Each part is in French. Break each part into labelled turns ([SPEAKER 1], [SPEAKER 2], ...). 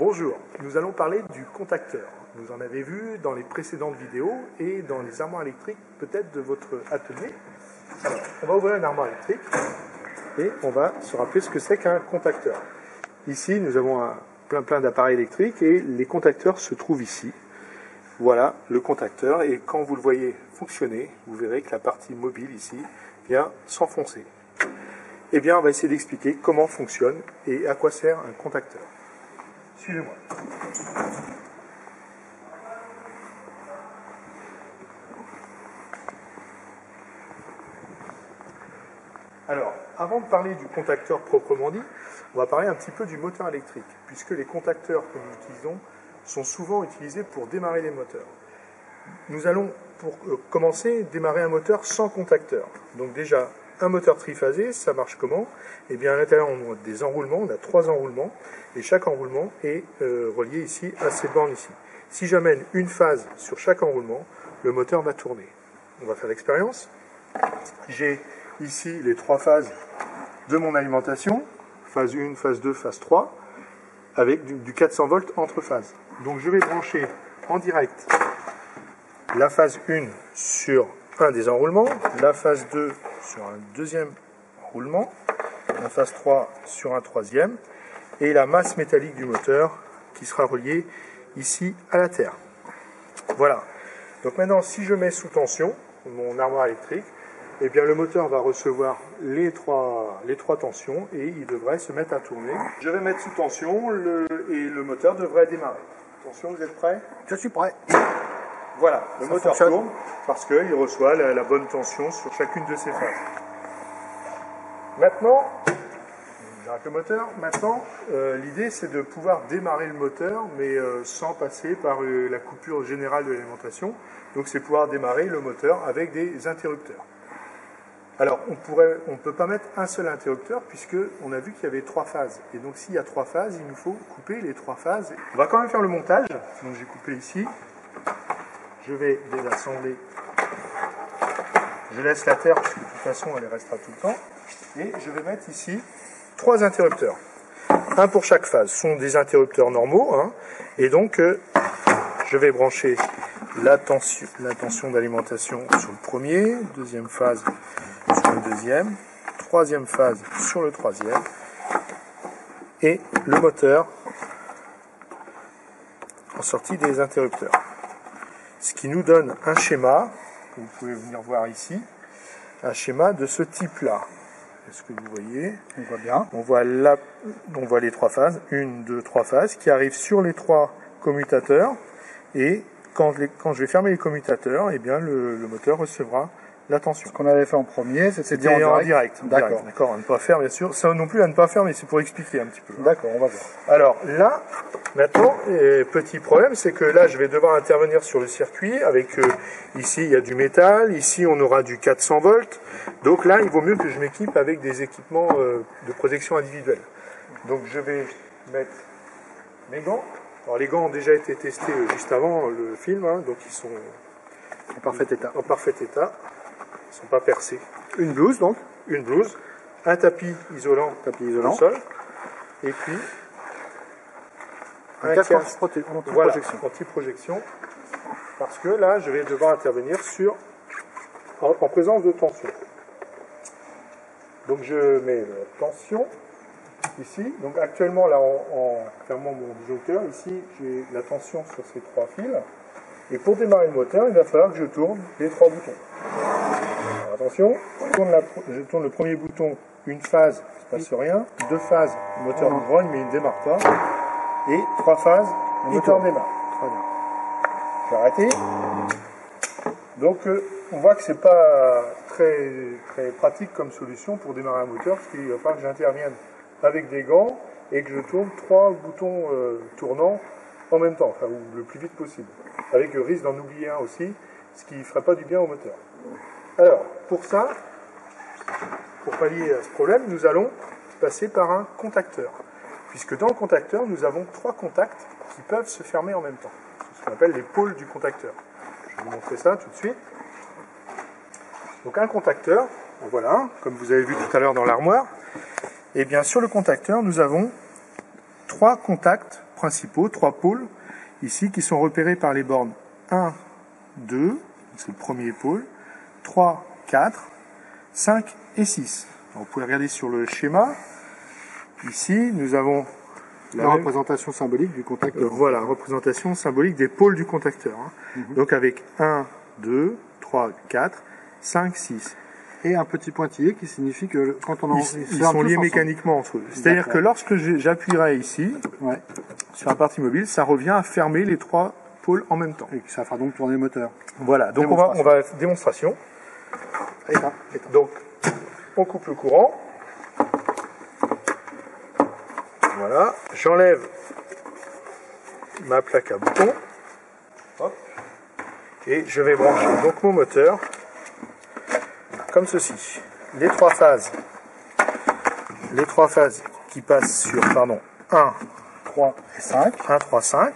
[SPEAKER 1] Bonjour, nous allons parler du contacteur. Vous en avez vu dans les précédentes vidéos et dans les armoires électriques peut-être de votre atelier. Alors, on va ouvrir une armoire électrique et on va se rappeler ce que c'est qu'un contacteur. Ici, nous avons plein d'appareils électriques et les contacteurs se trouvent ici. Voilà le contacteur et quand vous le voyez fonctionner, vous verrez que la partie mobile ici vient s'enfoncer. Eh bien, on va essayer d'expliquer comment fonctionne et à quoi sert un contacteur. Suivez-moi. Alors, avant de parler du contacteur proprement dit, on va parler un petit peu du moteur électrique, puisque les contacteurs que nous utilisons sont souvent utilisés pour démarrer les moteurs. Nous allons, pour commencer, démarrer un moteur sans contacteur. Donc déjà, un moteur triphasé, ça marche comment? Eh bien, à l'intérieur, on a des enroulements, on a 3 enroulements, et chaque enroulement est relié ici à ces bornes ici. Si j'amène une phase sur chaque enroulement, le moteur va tourner. On va faire l'expérience. J'ai ici les 3 phases de mon alimentation, phase 1, phase 2, phase 3, avec du 400 volts entre phases. Donc je vais brancher en direct la phase 1 sur un des enroulements, la phase 2 sur un deuxième enroulement, la phase 3 sur un troisième, et la masse métallique du moteur qui sera reliée ici à la terre. Voilà. Donc maintenant, si je mets sous tension mon armoire électrique, eh bien le moteur va recevoir les trois tensions et il devrait se mettre à tourner. Je vais mettre sous tension et le moteur devrait démarrer. Attention, vous êtes prêts?
[SPEAKER 2] Je suis prêt.
[SPEAKER 1] Voilà, le moteur
[SPEAKER 2] fonctionne.
[SPEAKER 1] tourne parce qu'il reçoit la bonne tension sur chacune de ses phases. Maintenant, j'arrête le moteur. Maintenant, l'idée c'est de pouvoir démarrer le moteur, mais sans passer par la coupure générale de l'alimentation. Donc c'est pouvoir démarrer le moteur avec des interrupteurs. Alors, on ne peut pas mettre un seul interrupteur puisqu'on a vu qu'il y avait 3 phases. Et donc, s'il y a 3 phases, il nous faut couper les 3 phases. On va quand même faire le montage. Donc, j'ai coupé ici. Je vais désassembler. Je laisse la terre parce que de toute façon, elle restera tout le temps. Et je vais mettre ici 3 interrupteurs. Un pour chaque phase. Ce sont des interrupteurs normaux. Hein. Et donc, je vais brancher la tension d'alimentation sur le premier, deuxième phase sur le deuxième, troisième phase sur le troisième, et le moteur en sortie des interrupteurs. Ce qui nous donne un schéma, que vous pouvez venir voir ici, un schéma de ce type-là. Est-ce que vous voyez?
[SPEAKER 2] On voit bien.
[SPEAKER 1] On voit les 3 phases, 1, 2, 3 phases, qui arrivent sur les 3 commutateurs, et quand je vais fermer les commutateurs, eh bien le moteur recevra la tension.
[SPEAKER 2] Ce qu'on avait fait en premier, c'était
[SPEAKER 1] en direct.
[SPEAKER 2] D'accord.
[SPEAKER 1] À ne pas faire, bien sûr. Ça non plus à ne pas faire, mais c'est pour expliquer un petit peu.
[SPEAKER 2] D'accord, on va voir.
[SPEAKER 1] Alors là, maintenant, petit problème, c'est que là, je vais devoir intervenir sur le circuit avec, ici, il y a du métal, ici, on aura du 400 volts. Donc là, il vaut mieux que je m'équipe avec des équipements de protection individuelle. Donc je vais mettre mes gants. Alors les gants ont déjà été testés juste avant le film, hein, donc ils sont
[SPEAKER 2] En parfait état.
[SPEAKER 1] en parfait état. Ils ne sont pas percés.
[SPEAKER 2] Une blouse, donc.
[SPEAKER 1] Une blouse, un tapis isolant au sol, et puis
[SPEAKER 2] Un casque anti-projection.
[SPEAKER 1] Voilà, anti-projection, parce que là, je vais devoir intervenir en présence de tension. Donc je mets la tension ici. Donc actuellement, là, en fermant mon disjoncteur, ici, j'ai la tension sur ces 3 fils. Et pour démarrer le moteur, il va falloir que je tourne les 3 boutons. Alors, attention, je tourne le premier bouton, une phase, il ne se passe rien. 2 phases, le moteur grogne mais il ne démarre pas. Et 3 phases, le moteur démarre.
[SPEAKER 2] Très bien.
[SPEAKER 1] Je vais arrêter. Donc on voit que ce n'est pas très pratique comme solution pour démarrer un moteur, parce qu'il va falloir que j'intervienne avec des gants et que je tourne 3 boutons tournants en même temps, enfin, ou le plus vite possible, avec le risque d'en oublier un aussi, ce qui ne ferait pas du bien au moteur. Alors, pour ça, pour pallier à ce problème, nous allons passer par un contacteur, puisque dans le contacteur, nous avons 3 contacts qui peuvent se fermer en même temps. C'est ce qu'on appelle les pôles du contacteur. Je vais vous montrer ça tout de suite. Donc un contacteur, voilà, comme vous avez vu tout à l'heure dans l'armoire, et bien sur le contacteur, nous avons 3 contacts principaux, 3 pôles, ici, qui sont repérés par les bornes 1, 2, c'est le premier pôle, 3, 4, 5 et 6. Alors, vous pouvez regarder sur le schéma. Ici, nous avons
[SPEAKER 2] la représentation symbolique du contacteur.
[SPEAKER 1] Voilà, représentation symbolique des pôles du contacteur. Donc avec 1, 2, 3, 4, 5, 6.
[SPEAKER 2] Et un petit pointillé qui signifie que quand on
[SPEAKER 1] ils sont liés mécaniquement entre eux. C'est-à-dire que lorsque j'appuierai ici, sur un parti mobile, ça revient à fermer les 3 pôles en même temps.
[SPEAKER 2] Et ça fera donc tourner le moteur.
[SPEAKER 1] Voilà, donc on va démonstration. Donc, on coupe le courant. Voilà, j'enlève ma plaque à boutons. Hop. Et je vais brancher donc mon moteur comme ceci. Les 3 phases qui passent sur 1,
[SPEAKER 2] 3 et 5.
[SPEAKER 1] 1, 3, 5.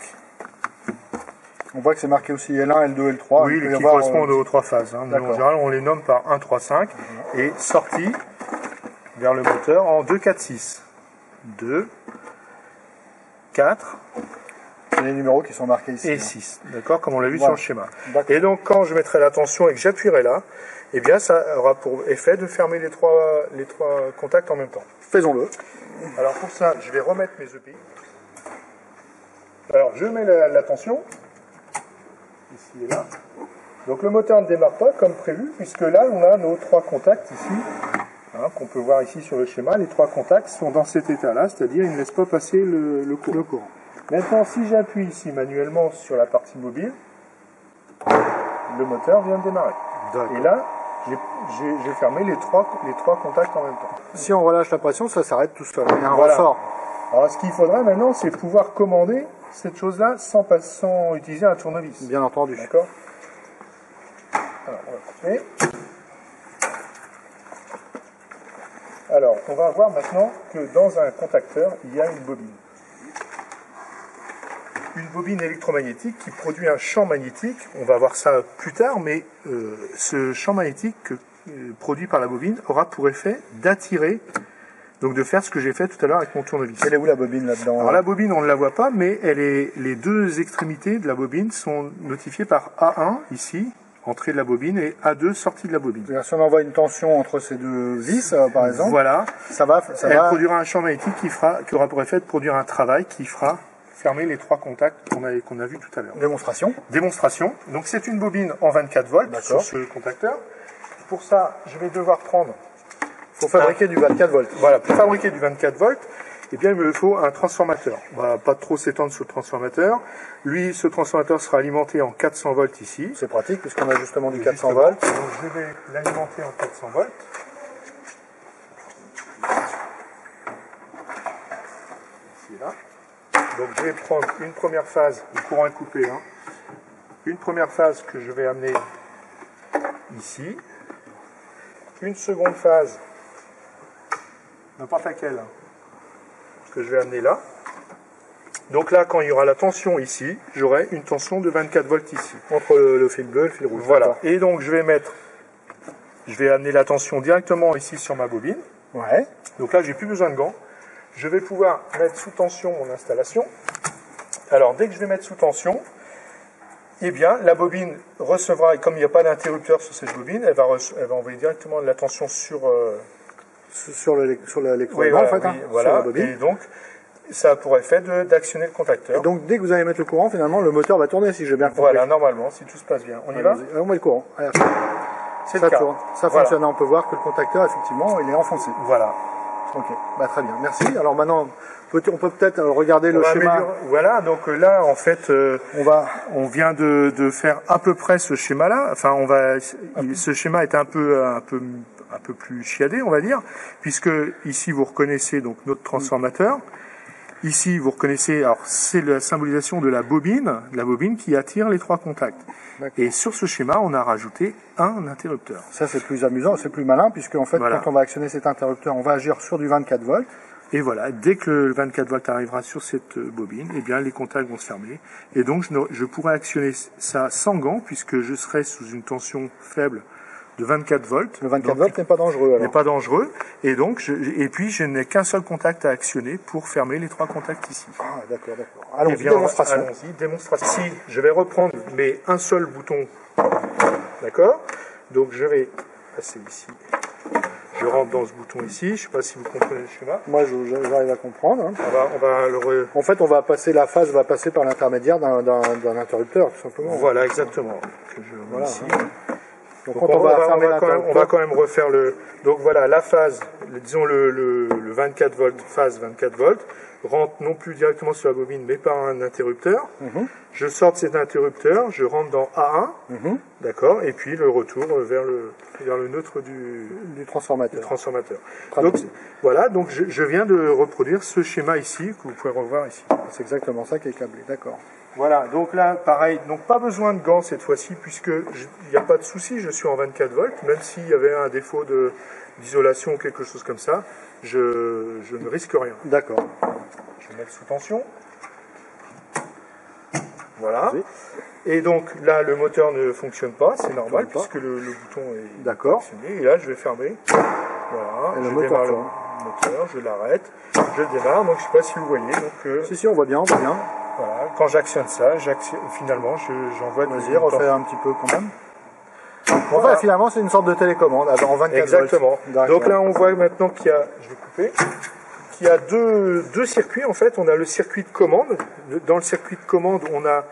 [SPEAKER 2] On voit que c'est marqué aussi L1, L2, L3.
[SPEAKER 1] Oui, qui correspondent aux 3 phases. En général, on les nomme par 1, 3, 5. Et sortie vers le moteur en 2, 4, 6. 2, 4.
[SPEAKER 2] C'est les numéros qui sont marqués ici.
[SPEAKER 1] Et 6, d'accord, comme on l'a vu sur le schéma. Et donc, quand je mettrai la tension et que j'appuierai là, eh bien, ça aura pour effet de fermer les trois contacts en même temps.
[SPEAKER 2] Faisons-le.
[SPEAKER 1] Alors, pour ça, je vais remettre mes EPI. Alors, je mets la tension, ici et là. Donc, le moteur ne démarre pas comme prévu, puisque là, on a nos 3 contacts ici, qu'on peut voir ici sur le schéma. Les 3 contacts sont dans cet état-là, c'est-à-dire ils ne laissent pas passer le courant. Maintenant, si j'appuie ici manuellement sur la partie mobile, le moteur vient de démarrer. Et là, j'ai fermé les trois contacts en même temps.
[SPEAKER 2] Si on relâche la pression, ça s'arrête tout seul. Il y a un ressort.
[SPEAKER 1] Alors, ce qu'il faudra maintenant, c'est pouvoir commander cette chose-là sans utiliser un tournevis.
[SPEAKER 2] Bien entendu.
[SPEAKER 1] D'accord. Alors, on va couper. Alors, on va voir maintenant que dans un contacteur, il y a une bobine. Une bobine électromagnétique qui produit un champ magnétique. On va voir ça plus tard, mais ce champ magnétique produit par la bobine aura pour effet d'attirer, donc de faire ce que j'ai fait tout à l'heure avec mon tournevis.
[SPEAKER 2] Elle est où la bobine là-dedans?
[SPEAKER 1] Alors la bobine, on ne la voit pas, mais les 2 extrémités de la bobine sont notifiées par A1 ici, entrée de la bobine, et A2, sortie de la bobine.
[SPEAKER 2] Si on envoie une tension entre ces 2 vis, par exemple,
[SPEAKER 1] voilà,
[SPEAKER 2] elle
[SPEAKER 1] produira un champ magnétique qui aura pour effet de produire un travail qui fera fermer les 3 contacts qu'on a vus tout à l'heure. Démonstration. Donc c'est une bobine en 24 volts sur ce contacteur. Pour ça, je vais devoir prendre...
[SPEAKER 2] Pour fabriquer du 24 volts.
[SPEAKER 1] Voilà, pour fabriquer du 24 volts, eh bien, il me faut un transformateur. On va pas trop s'étendre sur le transformateur. Lui, ce transformateur sera alimenté en 400 volts ici.
[SPEAKER 2] C'est pratique puisqu'on a justement du 400 volts.
[SPEAKER 1] Donc je vais l'alimenter en 400 volts. Ici et là. Donc je vais prendre une première phase, le courant est coupé, une première phase que je vais amener ici, une seconde phase, n'importe laquelle, que je vais amener là. Donc là, quand il y aura la tension ici, j'aurai une tension de 24 volts ici.
[SPEAKER 2] Entre le fil bleu et le fil rouge.
[SPEAKER 1] Voilà, et donc je vais amener la tension directement ici sur ma bobine.
[SPEAKER 2] Ouais.
[SPEAKER 1] Donc là, j'ai plus besoin de gants. Je vais pouvoir mettre sous tension mon installation. Alors, dès que je vais mettre sous tension, eh bien, la bobine recevra, et comme il n'y a pas d'interrupteur sur cette bobine, elle va envoyer directement de la tension sur
[SPEAKER 2] l'électrode, en fait, sur la bobine.
[SPEAKER 1] Et donc, ça a pour effet d'actionner le contacteur.
[SPEAKER 2] Et donc, dès que vous allez mettre le courant, finalement, le moteur va tourner, si j'ai bien compris.
[SPEAKER 1] Voilà, normalement, si tout se passe bien. On y va?
[SPEAKER 2] On met le courant.
[SPEAKER 1] C'est le cas.
[SPEAKER 2] Ça fonctionne. On peut voir que le contacteur, effectivement, il est enfoncé.
[SPEAKER 1] Voilà.
[SPEAKER 2] Ok, très bien, merci. Alors maintenant, on peut peut-être regarder le schéma.
[SPEAKER 1] Voilà, donc là, en fait, on vient de faire à peu près ce schéma-là. Enfin, ce schéma est un peu plus chiadé, on va dire, puisque ici vous reconnaissez donc notre transformateur. Ici, vous reconnaissez, alors c'est la symbolisation de la bobine qui attire les 3 contacts. Et sur ce schéma, on a rajouté un interrupteur.
[SPEAKER 2] Ça, c'est plus amusant, c'est plus malin, puisque en fait, quand on va actionner cet interrupteur, on va agir sur du 24 volts.
[SPEAKER 1] Et voilà, dès que le 24 volts arrivera sur cette bobine, eh bien, les contacts vont se fermer. Et donc, je pourrai actionner ça sans gants, puisque je serai sous une tension faible de 24 volts.
[SPEAKER 2] Le 24 volts n'est pas dangereux alors.
[SPEAKER 1] N'est pas dangereux. Et donc, et puis je n'ai qu'un seul contact à actionner pour fermer les 3 contacts ici.
[SPEAKER 2] Ah, d'accord. Allons-y, démonstration.
[SPEAKER 1] Allons-y, démonstration. Ici, je vais reprendre un seul bouton. D'accord? Donc je vais passer ici. Je rentre dans ce bouton ici. Je ne sais pas si vous comprenez le schéma.
[SPEAKER 2] Moi, j'arrive à comprendre. Hein.
[SPEAKER 1] En fait,
[SPEAKER 2] la phase va passer par l'intermédiaire d'un interrupteur, tout simplement.
[SPEAKER 1] Voilà, exactement.
[SPEAKER 2] Voilà.
[SPEAKER 1] Ici.
[SPEAKER 2] Donc on
[SPEAKER 1] va quand même refaire le... Donc voilà, la phase, disons le 24 volts, phase 24 volts, rentre non plus directement sur la bobine, mais par un interrupteur. Je sors de cet interrupteur, je rentre dans A1, d'accord, et puis le retour vers le neutre du transformateur. Donc voilà, donc je viens de reproduire ce schéma ici, que vous pouvez revoir ici.
[SPEAKER 2] C'est exactement ça qui est câblé, d'accord.
[SPEAKER 1] Voilà, donc là, pareil, donc pas besoin de gants cette fois-ci, puisque il n'y a pas de souci, je suis en 24 volts, même s'il y avait un défaut d'isolation ou quelque chose comme ça, je ne risque rien.
[SPEAKER 2] D'accord.
[SPEAKER 1] Je vais mettre sous tension. Voilà. Et donc là, le moteur ne fonctionne pas, c'est normal, puisque le bouton est actionné. Et là, je vais fermer. Voilà,
[SPEAKER 2] et
[SPEAKER 1] je démarre le moteur, je l'arrête, je le démarre. Donc je ne sais pas si vous voyez. Donc,
[SPEAKER 2] si, on voit bien,
[SPEAKER 1] Voilà, quand j'actionne ça, finalement, j'envoie...
[SPEAKER 2] Vas-y, refais un petit peu quand même. Voilà. Finalement, c'est une sorte de télécommande en 24
[SPEAKER 1] Exactement.
[SPEAKER 2] volts.
[SPEAKER 1] Donc là, on voit maintenant qu'il y a... Je vais couper. Qu'il y a deux circuits, en fait. On a le circuit de commande. Dans le circuit de commande, on a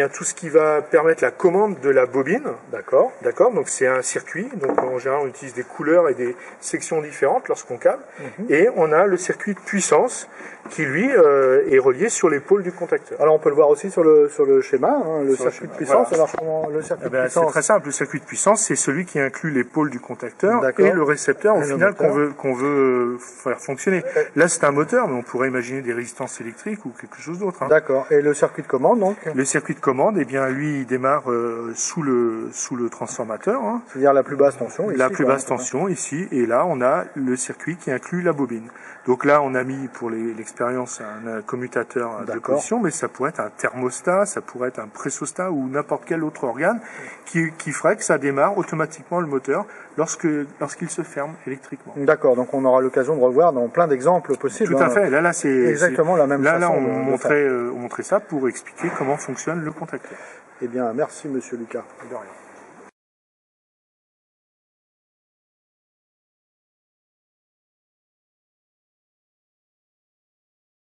[SPEAKER 1] tout ce qui va permettre la commande de la bobine. D'accord. Donc c'est un circuit. Donc en général, on utilise des couleurs et des sections différentes lorsqu'on câble. Et on a le circuit de puissance qui, lui, est relié sur les pôles du contacteur.
[SPEAKER 2] Alors on peut le voir aussi sur le schéma, hein, le circuit de puissance.
[SPEAKER 1] Voilà.
[SPEAKER 2] Alors le circuit de puissance.
[SPEAKER 1] C'est très simple. Le circuit de puissance, c'est celui qui inclut les pôles du contacteur et le récepteur au final qu'on veut faire fonctionner. Là, c'est un moteur, mais on pourrait imaginer des résistances électriques ou quelque chose d'autre. Hein.
[SPEAKER 2] D'accord. Et le circuit de commande, donc?
[SPEAKER 1] Le circuit de commande, lui, il démarre sous le transformateur. Hein.
[SPEAKER 2] C'est-à-dire la plus basse tension ici.
[SPEAKER 1] La plus basse tension ici. Et là, on a le circuit qui inclut la bobine. Donc là, on a mis pour l'expérience un commutateur de position, mais ça pourrait être un thermostat, ça pourrait être un pressostat ou n'importe quel autre organe qui ferait que ça démarre automatiquement le moteur lorsqu'il se ferme électriquement.
[SPEAKER 2] D'accord, donc on aura l'occasion de revoir dans plein d'exemples possibles.
[SPEAKER 1] Tout à fait. Là, c'est
[SPEAKER 2] exactement la même façon.
[SPEAKER 1] Là, on montrait ça pour expliquer comment fonctionne le contacteur.
[SPEAKER 2] Eh bien, merci Monsieur Lucas.
[SPEAKER 1] De rien.